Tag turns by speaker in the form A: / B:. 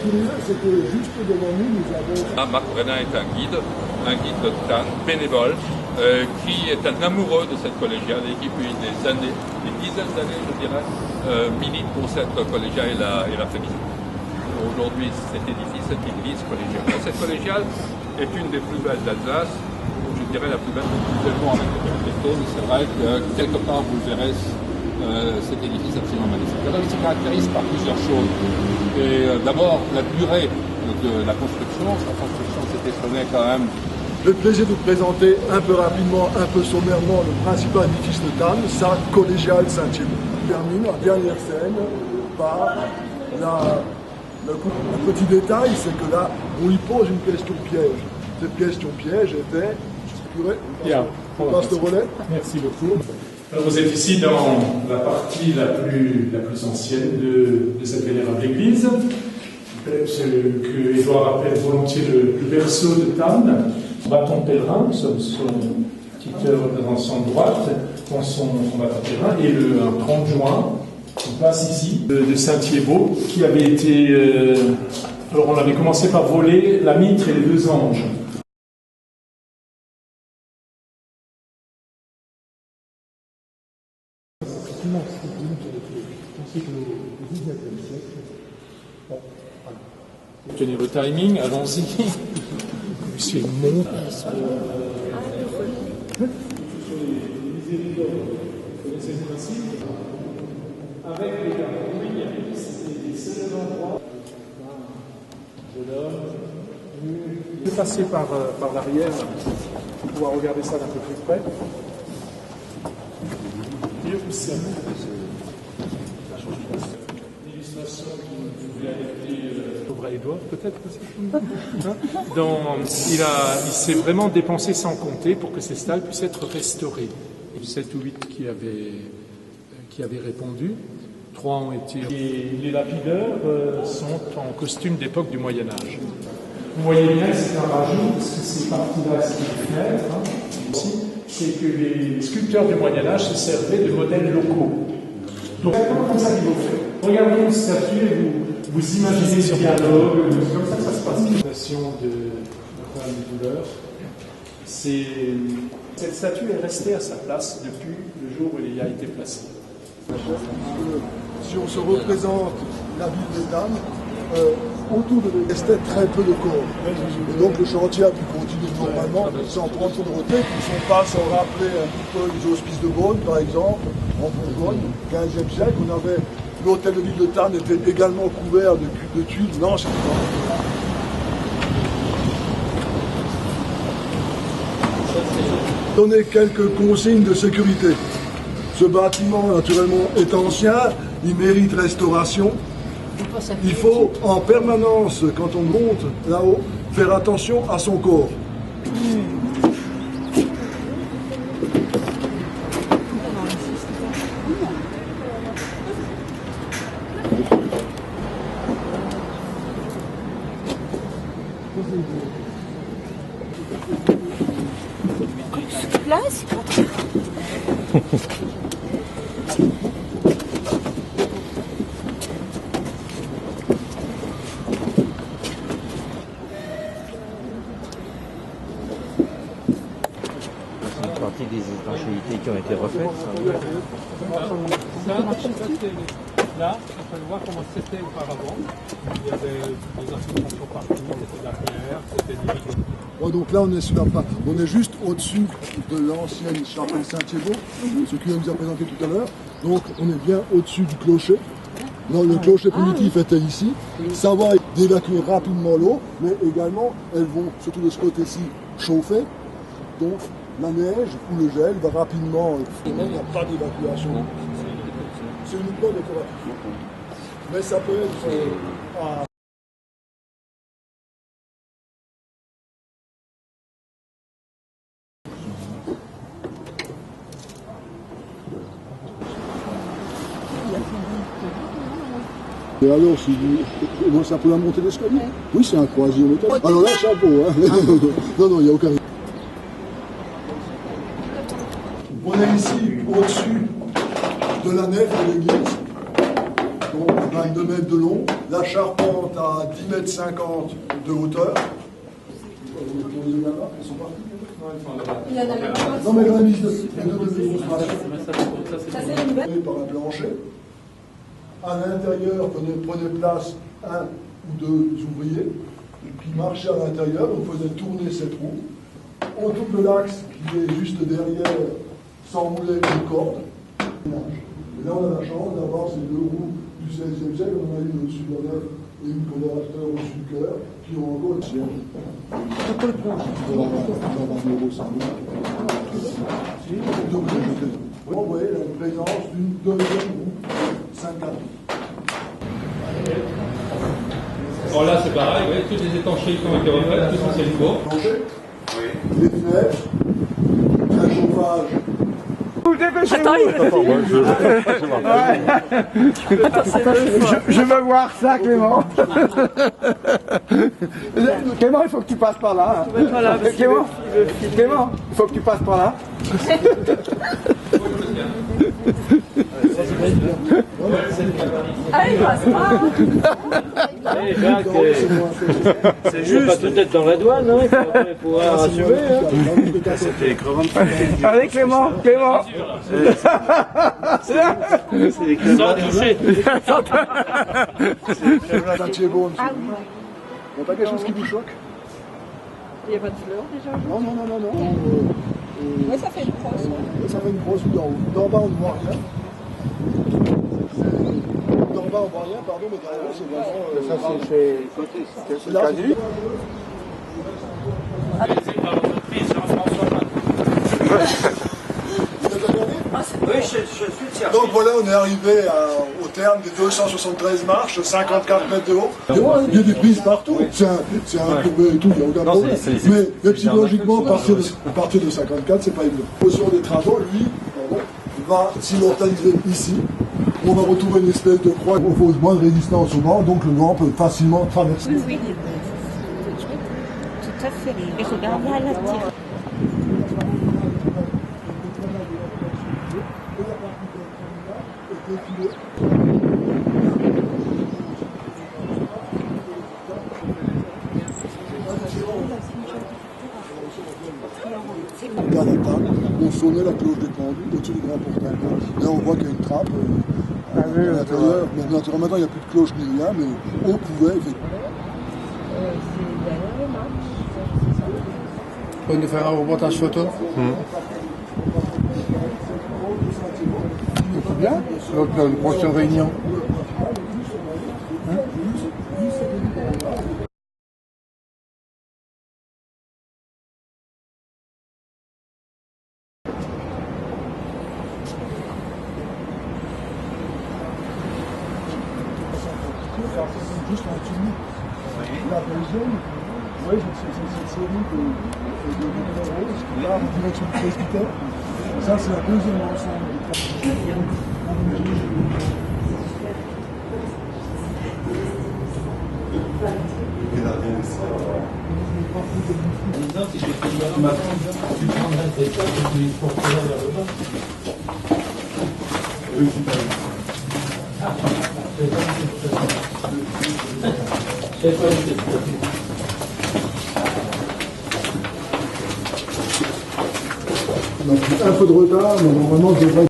A: C'est que juste devant nous, nous avons...
B: Marc Brenin est un guide de TAN, bénévole, qui est un amoureux de cette collégiale et qui depuis des années, des dizaines d'années je dirais, milite pour cette collégiale et la félicite. Aujourd'hui cet édifice, cette église collégiale. Cette collégiale est une des plus belles d'Alsace, je dirais la plus belle actuellement avec les cônes. C'est vrai que quelque part vous verrez cet édifice absolument magnifique. Alors il se caractérise par plusieurs choses. D'abord la durée de la construction. Sa construction s'est échelonnée quand même.
A: J'ai le plaisir de vous présenter un peu rapidement, un peu sommairement le principal édifice de Thann, sa collégiale Saint-Thibault. On termine la dernière scène par un petit détail, c'est que là, on lui pose une question piège. Cette question piège était... On passe le relais.
C: Merci beaucoup. Alors vous êtes ici dans la partie la plus ancienne de cette vénérable église, que Édouard appelle volontiers le berceau de Thann. Bâton pèlerin, nous sommes son petite œuvre dans son droite, dans son bâton pèlerin, et un 30 juin, on passe ici, de Saint-Thibault, qui avait été... alors on avait commencé par voler la mitre et les deux anges. Tenez le timing, allons-y. C'est mon. Avec les garderies, c'était des seuls endroits. Je vais passer par l'arrière pour pouvoir regarder ça d'un peu plus près. L'illustration qui pouvait adapter Édouard, peut-être aussi. Il s'est vraiment dépensé sans compter pour que ces stalles puissent être restaurées. 7 ou 8 qui avaient répondu. 3 ont été... Et les lapideurs sont en costume d'époque du Moyen-Âge. Vous voyez bien, c'est un rajout, parce que ces parties-là, c'est des fenêtres. C'est que les sculpteurs du Moyen-Âge se servaient de modèles locaux. Donc, c'est comme ça qu'ils vont faire. Regardez une statue et vous imaginez ce dialogue, c'est comme ça que ça se passe. De la femme de douleur. Cette statue est restée à sa place depuis le jour où elle y a été placée.
A: Si on se représente la ville de Thann, autour de lui restait très peu de corps. Et donc le chantier a pu continuer normalement sans prendre trop de retrait. Ils sont pas sans rappeler un petit peu les hospices de Beaune, par exemple, en Bourgogne, 15e siècle. On avait l'hôtel de ville de Thann était également couvert de tuiles. Non, c'était pas. Donner quelques consignes de sécurité. Ce bâtiment, naturellement, est ancien, il mérite restauration. Il faut en permanence, quand on monte là-haut, faire attention à son corps.
D: Place.
E: Partie des étanchéités qui ont été refaites.
C: Là, on peut voir comment c'était auparavant. Il y avait des infiltrations partout, c'était de la pierre, c'était des...
A: Ouais, donc là, on est sur on est juste au-dessus de l'ancienne chapelle Saint-Thibault, ce qu'il nous a présenté tout à l'heure. Donc, on est bien au-dessus du clocher. Non, le clocher primitif était ici. Ça va d'évacuer rapidement l'eau, mais également, elles vont, surtout de ce côté-ci, chauffer. Donc, la neige ou le gel va rapidement... Il n'y a pas d'évacuation. C'est uniquement décoratif. Mais ça peut être... Et alors, si vous... Non, ça peut la monter l'escalier. Oui, c'est un croisier métal. Alors là, chapeau, hein. Non, il n'y a aucun... On est ici, au-dessus de la nef de l'église. donc 22 mètres de long, la charpente à 10 mètres 50 de hauteur.
D: Il y en a là.
A: Non mais j'en ai mis deux démonstrations.
D: Ça c'est une bonne.
A: Par un plancher. À l'intérieur, prenait place un ou deux ouvriers qui marchaient à l'intérieur, on faisait tourner cette roue. Autour de l'axe qui est juste derrière, s'enroulait une corde. Et là, on a la chance d'avoir ces deux roues du XVIe siècle. On a une au-dessus de la nef et une pondérateur au-dessus du cœur, qui ont encore une sienne. Vous voyez la présence d'une deuxième roue 5
B: Bon, là, c'est pareil, ouais, toutes les étanchéités ont été refaites, tout ça, c'est le cours.
A: Les fenêtres, un chauffage.
F: Attends, je veux voir ça, Clément. Clément, il faut que tu passes par là. Clément, il faut que tu passes par là.
D: Ah, il passe pas.
E: C'est juste pas tout être dans la douane, hein, il faut pouvoir assumer.
F: Allez, Clément.
E: Sans toucher.
A: C'est bon. Bon, pas quelque chose qui vous choque?
D: Il n'y a pas de fleurs déjà.
A: Non.
D: Oui, ça fait une crosse.
A: Ça fait une grosse vue d'en haut. D'en bas, on ne voit rien. D'en bas, on ne voit rien, pardon, mais derrière, c'est vraiment. C'est là.
E: Oui, je suis le service.
A: Donc voilà, on est arrivé au terme des 273 marches, 54 mètres de haut. Il y a des prises partout, c'est un courbé et tout, il n'y a aucun problème. Mais psychologiquement, à partir de 54, c'est pas évident. Sur des travaux, lui, va simultaniser ici. On va retrouver une espèce de croix qui oppose moins de résistance au vent, donc le vent peut facilement traverser.
G: Oui, tout à fait. Et regardez à la tire.
A: Dans la table, on sonnait la cloche des pendus au-dessus du grand portail. Là, on voit qu'il y a une trappe à l'intérieur. Bon, naturellement, maintenant, il n'y a plus de cloche ni rien, mais on pouvait, effectivement.
F: On peut nous faire un reportage photo. C'est bien, notre prochaine réunion.
A: Juste en dessous, la deuxième, oui, c'est cette série de roses qui part en direction du presbytère. Ça, c'est la deuxième ensemble. On a pris un peu de retard, mais normalement, je devrais